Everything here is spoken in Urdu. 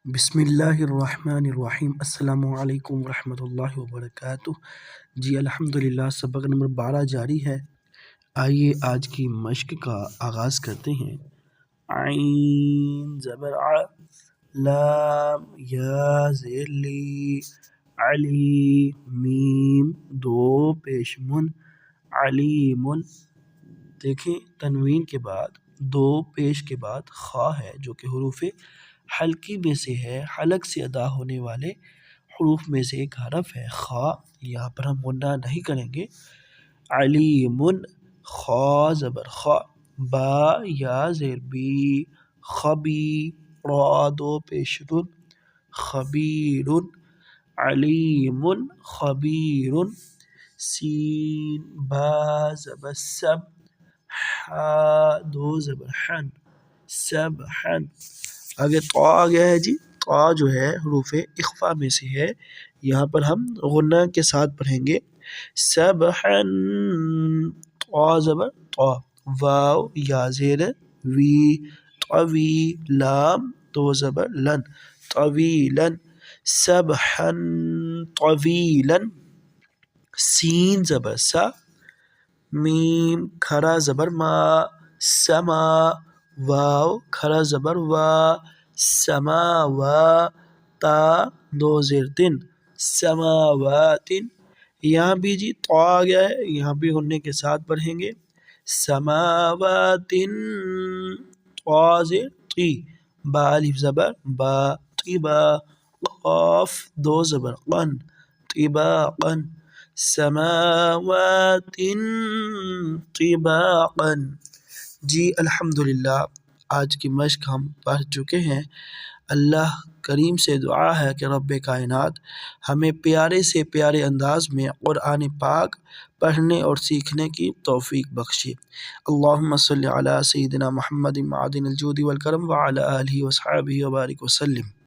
بسم اللہ الرحمن الرحیم۔ السلام علیکم ورحمۃ اللہ وبرکاتہ۔ جی الحمدللہ، سبق نمبر 12 جاری ہے۔ آئیے آج کی مشق کا آغاز کرتے ہیں۔ عین زبر ع، لام یا زیر لی، علی میم دو پیش من، علیم۔ دیکھیں تنوین کے بعد دو پیش کے بعد خا ہے جو کہ حروف حلقی میں سے ہے، حلق سے ادا ہونے والے حروف میں سے ایک حرف ہے خا۔ یہاں پر ہم غنہ نہیں کریں گے۔ علیم، خا زبر خا، با یا زیر بی، خبی را دو پیش رن، خبیر، علیم خبیر۔ سین با زبر سب، حا دو زبر حن، سبحن۔ آگے طا آ گیا ہے جی۔ طا جو ہے حروف اخفا میں سے ہے، یہاں پر ہم غنہ کے ساتھ پڑھیں گے۔ سبحن، طا زبر طا، واو یا زیر وی، طوی، لام دو زبر لن، طویلن، سبحن طویلن۔ سین زبر سا، میم کھرا زبر ما، سما، واو کھرا زبر وا، سماوا، تا دو زیر تن، سماواتن۔ یہاں بھی جی طا آ گیا ہے، یہاں بھی غنے کے ساتھ پڑھیں گے۔ سماواتن، طا زیر تی، با الف زبر با، طبا، قاف دو زبر قن، طباقا، سماوات طباقا۔ جی الحمدللہ، آج کی مشق ہم پڑھ چکے ہیں۔ اللہ کریم سے دعا ہے کہ رب کائنات ہمیں پیارے سے پیارے انداز میں قرآن پاک پڑھنے اور سیکھنے کی توفیق بخشے۔ اللہم صلی علی سیدنا محمد معدن الجود والکرم وعلی آلہ وصحبہ وبارک وسلم۔